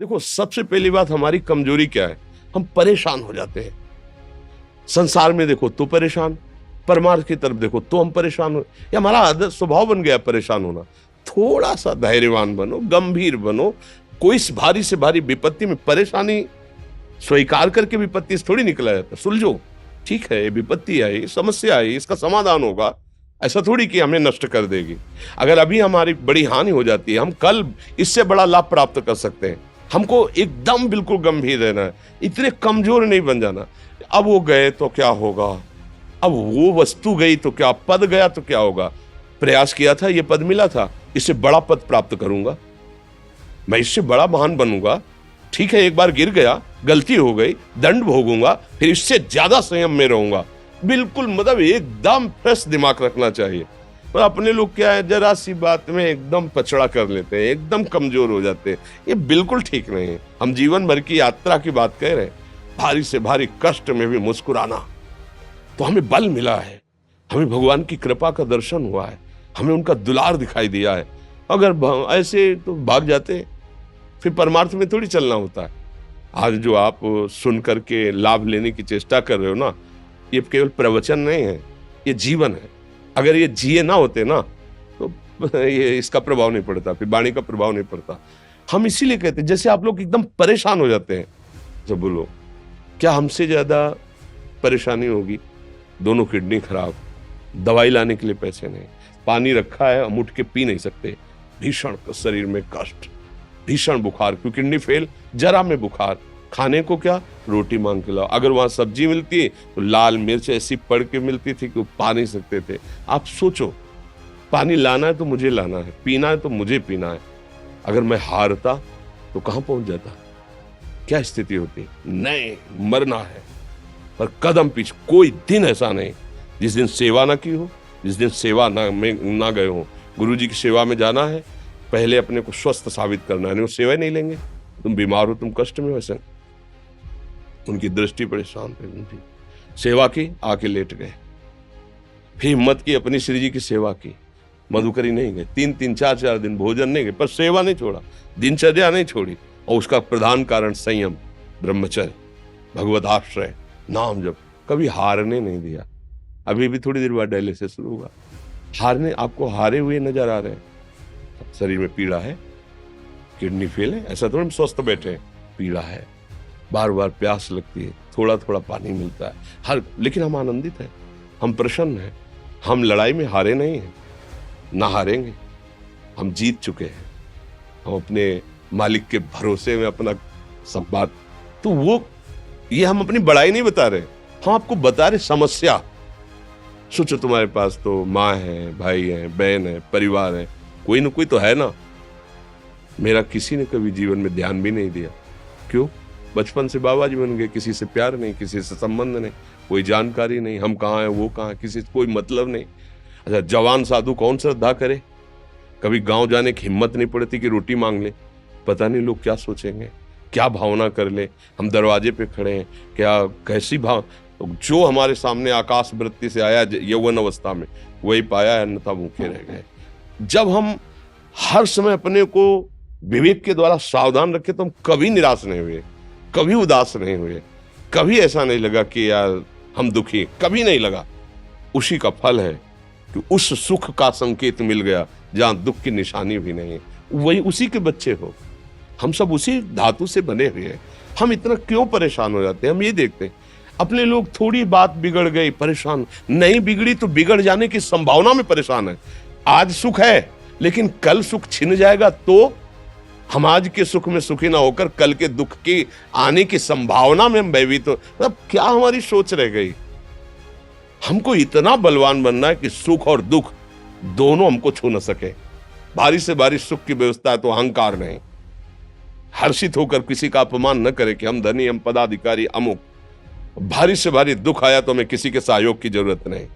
देखो, सबसे पहली बात हमारी कमजोरी क्या है? हम परेशान हो जाते हैं। संसार में देखो तो परेशान, परमार्थ की तरफ देखो तो हम परेशान हो। ये हमारा आदत स्वभाव बन गया परेशान होना। थोड़ा सा धैर्यवान बनो, गंभीर बनो। कोई इस भारी से भारी विपत्ति में परेशानी स्वीकार करके विपत्ति से थोड़ी निकला जाता। सुलझो, ठीक है, ये विपत्ति आई, समस्या आई, इसका समाधान होगा। ऐसा थोड़ी कि हमें नष्ट कर देगी। अगर अभी हमारी बड़ी हानि हो जाती है, हम कल इससे बड़ा लाभ प्राप्त कर सकते हैं। हमको एकदम बिल्कुल गंभीर रहना है, इतने कमजोर नहीं बन जाना। अब वो गए तो क्या होगा, अब वो वस्तु गई तो क्या, पद गया तो क्या होगा। प्रयास किया था, ये पद मिला था, इससे बड़ा पद प्राप्त करूंगा, मैं इससे बड़ा महान बनूंगा। ठीक है, एक बार गिर गया, गलती हो गई, दंड भोगूंगा, फिर इससे ज्यादा संयम में रहूंगा। बिल्कुल मतलब एकदम फ्रेश दिमाग रखना चाहिए। पर अपने लोग क्या है, जरा सी बात में एकदम पचड़ा कर लेते हैं, एकदम कमजोर हो जाते हैं। ये बिल्कुल ठीक नहीं है। हम जीवन भर की यात्रा की बात कह रहे हैं, भारी से भारी कष्ट में भी मुस्कुराना, तो हमें बल मिला है, हमें भगवान की कृपा का दर्शन हुआ है, हमें उनका दुलार दिखाई दिया है। अगर ऐसे तो भाग जाते, फिर परमार्थ में थोड़ी चलना होता है। आज जो आप सुन करके लाभ लेने की चेष्टा कर रहे हो ना, ये केवल प्रवचन नहीं है, ये जीवन है। अगर ये जिए ना होते ना, तो ये इसका प्रभाव नहीं पड़ता, फिर वाणी का प्रभाव नहीं पड़ता। हम इसीलिए कहते हैं, जैसे आप लोग एकदम परेशान हो जाते हैं जब बोलो, क्या हमसे ज्यादा परेशानी होगी? दोनों किडनी खराब, दवाई लाने के लिए पैसे नहीं, पानी रखा है हम उठ के पी नहीं सकते, भीषण शरीर में कष्ट, भीषण बुखार, क्योंकि किडनी फेल, जरा में बुखार, खाने को क्या, रोटी मांग के लाओ। अगर वहां सब्जी मिलती है तो लाल मिर्च ऐसी पड़ के मिलती थी कि वो पा नहीं सकते थे। आप सोचो, पानी लाना है तो मुझे लाना है, पीना है तो मुझे पीना है। अगर मैं हारता तो कहां पहुंच जाता, क्या स्थिति होती? नहीं, मरना है, पर कदम पीछे। कोई दिन ऐसा नहीं जिस दिन सेवा ना की हो, जिस दिन सेवा ना गए हो। गुरु जी की सेवा में जाना है, पहले अपने को स्वस्थ साबित करना है, नहीं वो सेवा नहीं लेंगे। तुम बीमार हो, तुम कष्ट में हो, ऐसे उनकी दृष्टि परेशान थे, उनकी सेवा की, आके लेट गए। फिर हिम्मत की, अपनी श्री जी की सेवा की, मधुकरी नहीं गए, 3-3 4-4 दिन भोजन नहीं गए, पर सेवा नहीं छोड़ा, दिनचर्या नहीं छोड़ी। और उसका प्रधान कारण संयम, ब्रह्मचर्य, भगवत आश्रय, नाम जप, कभी हारने नहीं दिया। अभी भी थोड़ी देर बाद डायलिसिस शुरू होगा, हारने, आपको हारे हुए नजर आ रहे हैं। शरीर में पीड़ा है, किडनी फेल है, ऐसा तो हम स्वस्थ बैठे हैं, पीड़ा है, बार बार प्यास लगती है, थोड़ा थोड़ा पानी मिलता है, लेकिन हम आनंदित हैं, हम प्रसन्न हैं। हम लड़ाई में हारे नहीं हैं, ना हारेंगे, हम जीत चुके हैं। हम अपने मालिक के भरोसे में अपना संवाद, तो वो ये हम अपनी बड़ाई नहीं बता रहे, हम आपको बता रहे समस्या। सोचो, तुम्हारे पास तो माँ है, भाई है, बहन है, परिवार है, कोई ना कोई तो है ना। मेरा किसी ने कभी जीवन में ध्यान भी नहीं दिया। क्यों? बचपन से बाबा जी बन गए, किसी से प्यार नहीं, किसी से संबंध नहीं, कोई जानकारी नहीं, हम कहाँ हैं, वो कहाँ है, किसी से कोई मतलब नहीं। अच्छा, जवान साधु कौन श्रद्धा करे? कभी गांव जाने की हिम्मत नहीं पड़ती कि रोटी मांग ले, पता नहीं लोग क्या सोचेंगे, क्या भावना कर ले। हम दरवाजे पे खड़े हैं, क्या कैसी भाव, जो हमारे सामने आकाश वृत्ति से आया यौवन अवस्था में, वही पाया, अन्यथा भूखे रह गए। जब हम हर समय अपने को विवेक के द्वारा सावधान रखे, तो हम कभी निराश नहीं हुए, कभी उदास नहीं हुए, कभी ऐसा नहीं लगा कि यार हम दुखी, कभी नहीं लगा। उसी का फल है कि उस सुख का संकेत मिल गया जहां दुख की निशानी भी नहीं है। वही उसी के बच्चे हो, हम सब उसी धातु से बने हुए हैं। हम इतना क्यों परेशान हो जाते हैं? हम ये देखते हैं, अपने लोग थोड़ी बात बिगड़ गई परेशान, नहीं बिगड़ी तो बिगड़ जाने की संभावना में परेशान है। आज सुख है, लेकिन कल सुख छिन जाएगा तो हम आज के सुख में सुखी ना होकर कल के दुख की आने की संभावना में हम भयभीत हो। मतलब क्या हमारी सोच रह गई? हमको इतना बलवान बनना है कि सुख और दुख दोनों हमको छू न सके। भारी से भारी सुख की व्यवस्था है तो अहंकार नहीं, हर्षित होकर किसी का अपमान न करे कि हम धनी, हम पदाधिकारी, अमुक। भारी से भारी दुख आया तो हमें किसी के सहयोग की जरूरत नहीं,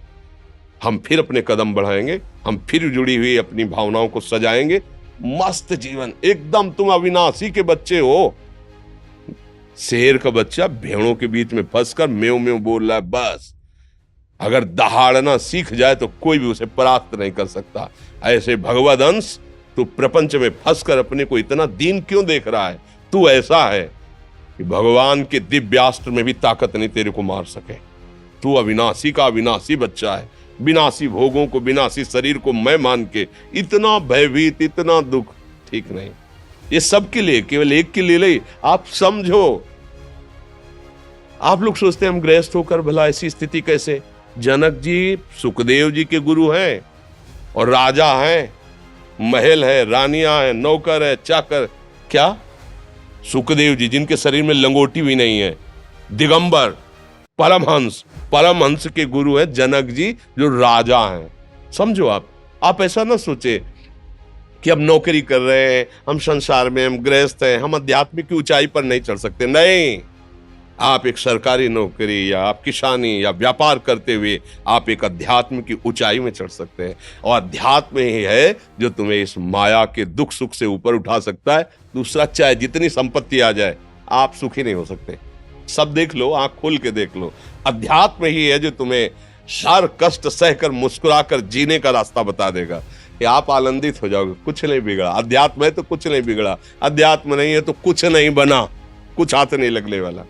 हम फिर अपने कदम बढ़ाएंगे, हम फिर जुड़ी हुई अपनी भावनाओं को सजाएंगे। मस्त जीवन, एकदम तुम अविनाशी के बच्चे हो। शेर का बच्चा भेड़ों के बीच में फंसकर म्यों म्यों बोल रहा है, बस अगर दहाड़ना सीख जाए तो कोई भी उसे परास्त नहीं कर सकता। ऐसे भगवद अंश, तू प्रपंच में फंसकर अपने को इतना दीन क्यों देख रहा है? तू ऐसा है कि भगवान के दिव्यास्त्र में भी ताकत नहीं तेरे को मार सके। तू अविनाशी का अविनाशी बच्चा है। विनाशी भोगों को, विनाशी शरीर को मैं मान के इतना भयभीत, इतना दुख ठीक नहीं। ये सबके लिए, केवल एक के लिए नहीं। आप समझो, आप लोग सोचते हैं हम गृहस्थ होकर भला ऐसी स्थिति कैसे। जनक जी सुखदेव जी के गुरु हैं और राजा हैं, महल है, रानियां हैं, नौकर है, चाकर। क्या सुखदेव जी जिनके शरीर में लंगोटी भी नहीं है, दिगंबर, परमहंस के गुरु हैं जनक जी जो राजा हैं। समझो, आप ऐसा ना सोचे कि हम नौकरी कर रहे हैं, हम संसार में, हम गृहस्थ हैं, हम आध्यात्मिक की ऊंचाई पर नहीं चढ़ सकते। नहीं, आप एक सरकारी नौकरी या आप किसानी या व्यापार करते हुए आप एक अध्यात्म की ऊंचाई में चढ़ सकते हैं। और अध्यात्म ही है जो तुम्हें इस माया के दुख सुख से ऊपर उठा सकता है। दूसरा, चाहे जितनी संपत्ति आ जाए, आप सुखी नहीं हो सकते। सब देख लो, आंख खोल के देख लो। अध्यात्म ही है जो तुम्हें हर कष्ट सहकर मुस्कुराकर जीने का रास्ता बता देगा कि आप आनंदित हो जाओगे। कुछ नहीं बिगड़ा। अध्यात्म है तो कुछ नहीं बिगड़ा, अध्यात्म नहीं है तो कुछ नहीं बना, कुछ हाथ नहीं लगने वाला।